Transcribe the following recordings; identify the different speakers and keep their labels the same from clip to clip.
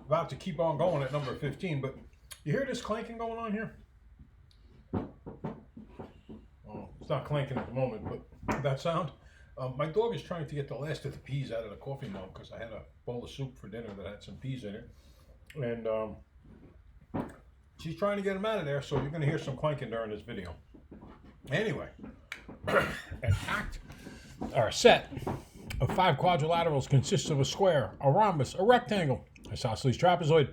Speaker 1: about to keep on going at number 15, but you hear this clanking going on here? Oh, it's not clanking at the moment, but that sound. My dog is trying to get the last of the peas out of the coffee mug because I had a bowl of soup for dinner that had some peas in it. And she's trying to get them out of there, so you're going to hear some clanking during this video. Anyway, a set of 5 quadrilaterals consists of a square, a rhombus, a rectangle, isosceles trapezoid,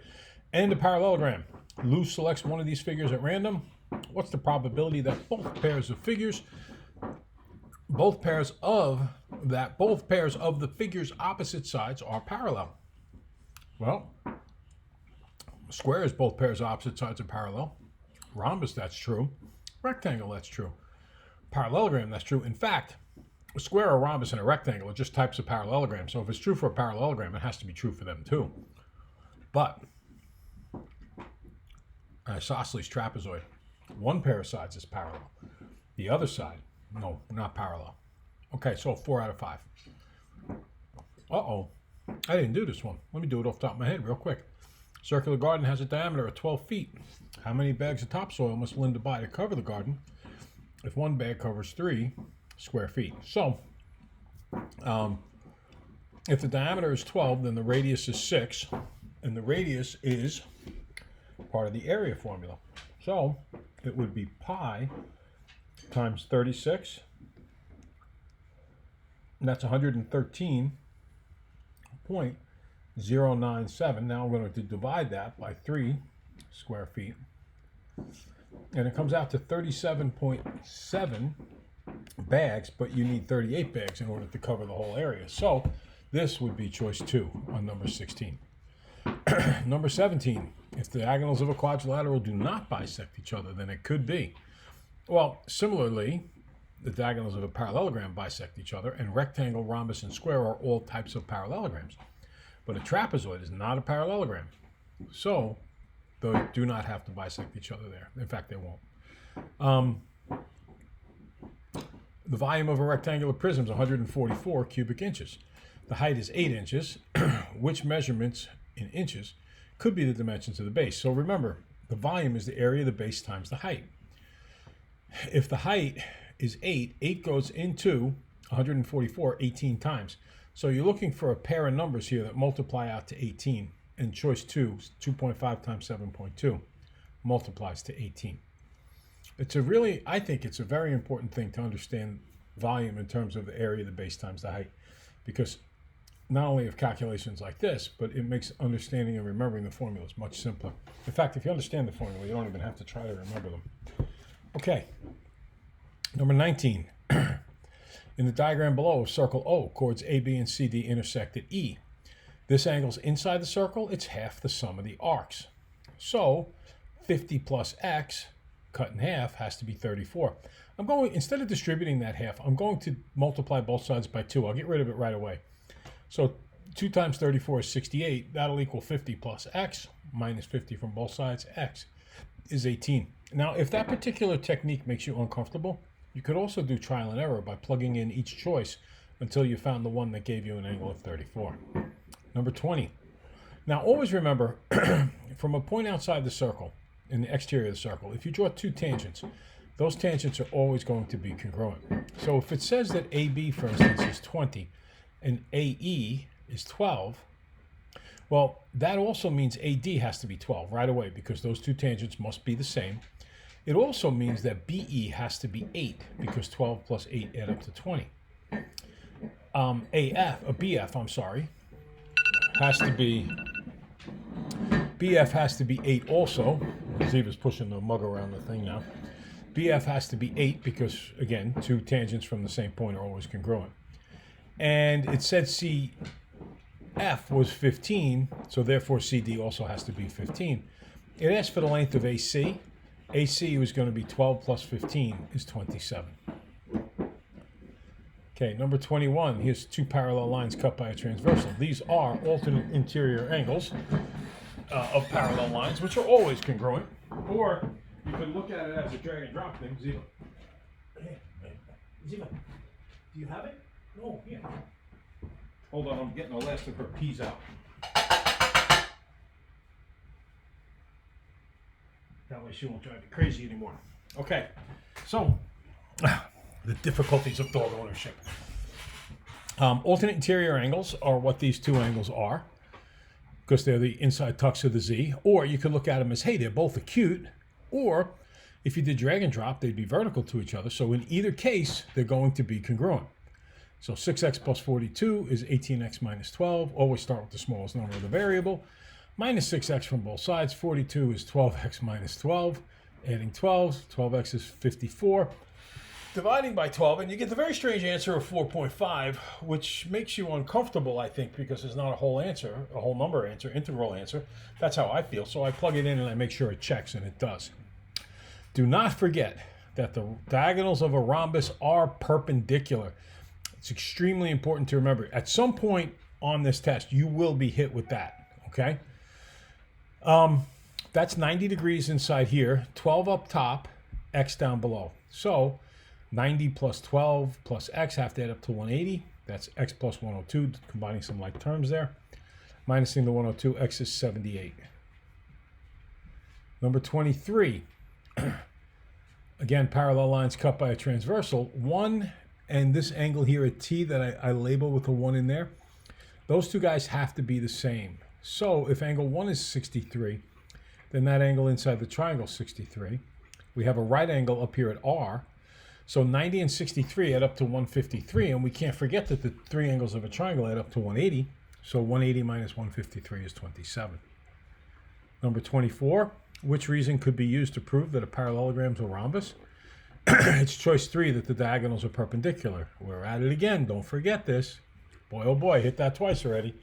Speaker 1: and a parallelogram. Lou selects one of these figures at random. What's the probability that both pairs of the figures' opposite sides are parallel? Well, squares, both pairs of opposite sides are parallel. Rhombus, that's true. Rectangle, that's true. Parallelogram, that's true. In fact, a square, a rhombus, and a rectangle are just types of parallelogram. So if it's true for a parallelogram, it has to be true for them too. But an isosceles trapezoid, one pair of sides is parallel. The other side, no, not parallel. Okay, so 4 out of 5. Uh-oh, I didn't do this one. Let me do it off the top of my head real quick. Circular garden has a diameter of 12 feet. How many bags of topsoil must Linda buy to cover the garden if one bag covers 3 square feet? So, if the diameter is 12, then the radius is 6, and the radius is part of the area formula. So, it would be pi times 36, and that's 113.097. Now I'm going to divide that by 3 square feet, and it comes out to 37.7 bags, but you need 38 bags in order to cover the whole area. So this would be choice 2 on number 16. Number 17, if the diagonals of a quadrilateral do not bisect each other, then it could be. Well, similarly, the diagonals of a parallelogram bisect each other, and rectangle, rhombus, and square are all types of parallelograms. But a trapezoid is not a parallelogram. So they do not have to bisect each other there. In fact, they won't. The volume of a rectangular prism is 144 cubic inches. The height is 8 inches. Which measurements in inches could be the dimensions of the base? So remember, the volume is the area of the base times the height. If the height is 8, 8 goes into 144 18 times. So you're looking for a pair of numbers here that multiply out to 18. And choice 2, 2.5 times 7.2, multiplies to 18. I think it's a very important thing to understand volume in terms of the area of the base times the height. Because not only of calculations like this, but it makes understanding and remembering the formulas much simpler. In fact, if you understand the formula, you don't even have to try to remember them. Okay, number 19. In the diagram below, circle O, chords A, B, and C, D intersect at E. This angle's inside the circle, it's half the sum of the arcs. So 50 plus x cut in half has to be 34. Instead of distributing that half, I'm going to multiply both sides by 2. I'll get rid of it right away. So 2 times 34 is 68. That'll equal 50 plus x, minus 50 from both sides. X is 18. Now, if that particular technique makes you uncomfortable, you could also do trial and error by plugging in each choice until you found the one that gave you an angle of 34. Number 20. Now, always remember, from a point outside the circle, in the exterior of the circle, if you draw 2 tangents, those tangents are always going to be congruent. So if it says that AB, for instance, is 20 and AE is 12, well, that also means AD has to be 12 right away because those 2 tangents must be the same. It also means that BE has to be 8 because 12 plus 8 add up to 20. BF has to be 8 also. Ziva's pushing the mug around the thing now. BF has to be 8 because, again, 2 tangents from the same point are always congruent. And it said CF was 15, so therefore CD also has to be 15. It asked for the length of AC. AC was going to be 12 plus 15 is 27. Okay, number 21. Here's 2 parallel lines cut by a transversal. These are alternate interior angles of parallel lines, which are always congruent. Or you can look at it as a drag and drop thing. Ziva. Ziva, do you have it? No, yeah. Hold on, I'm getting the last of her peas out. she won't drive me crazy anymore. Okay, so the difficulties of dog ownership. Alternate interior angles are what these two angles are, because they're the inside tucks of the Z. Or you could look at them as, hey, they're both acute. Or if you did drag and drop, they'd be vertical to each other. So in either case, they're going to be congruent. So 6x plus 42 is 18x minus 12. Always start with the smallest number of the variable. Minus 6x from both sides. 42 is 12x minus 12. Adding 12. 12x is 54. Dividing by 12, and you get the very strange answer of 4.5, which makes you uncomfortable, I think, because it's not a whole answer, a whole number answer, integral answer. That's how I feel. So I plug it in and I make sure it checks, and it does. Do not forget that the diagonals of a rhombus are perpendicular. It's extremely important to remember. At some point on this test, you will be hit with that, okay? That's 90 degrees inside here, 12 up top, x down below. So 90 plus 12 plus x have to add up to 180. That's x plus 102, combining some like terms there. Minusing the 102, x is 78. Number 23. Again, parallel lines cut by a transversal. 1 and this angle here at T that I label with a 1 in there, those two guys have to be the same. So if angle 1 is 63, then that angle inside the triangle is 63. We have a right angle up here at R. So 90 and 63 add up to 153, and we can't forget that the three angles of a triangle add up to 180. So 180 minus 153 is 27. Number 24, which reason could be used to prove that a parallelogram is a rhombus? It's choice 3, that the diagonals are perpendicular. We're at it again. Don't forget this. Boy, oh boy, hit that twice already.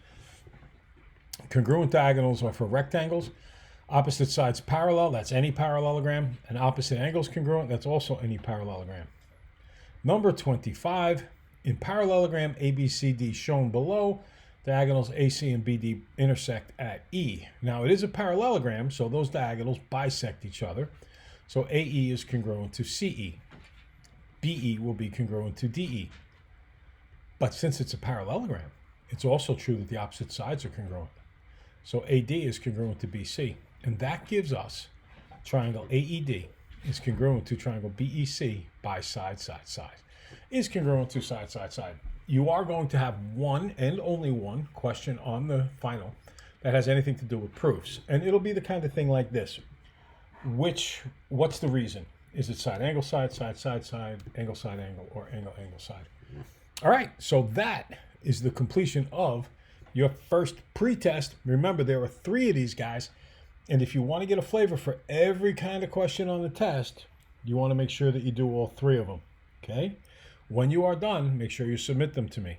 Speaker 1: Congruent diagonals are for rectangles. Opposite sides parallel, that's any parallelogram. And opposite angles congruent, that's also any parallelogram. Number 25, in parallelogram ABCD shown below, diagonals AC and BD intersect at E. Now it is a parallelogram, so those diagonals bisect each other. So AE is congruent to CE. BE will be congruent to DE. But since it's a parallelogram, it's also true that the opposite sides are congruent. So AD is congruent to BC. And that gives us triangle AED is congruent to triangle BEC by side, side, side. Is congruent to side, side, side. You are going to have one and only one question on the final that has anything to do with proofs. And it'll be the kind of thing like this. What's the reason? Is it side, angle, side, side, side, side, angle, side, angle, or angle, angle, side? All right, so that is the completion of your first pre-test. Remember, there are 3 of these guys. And if you want to get a flavor for every kind of question on the test, you want to make sure that you do all 3 of them, okay? When you are done, make sure you submit them to me.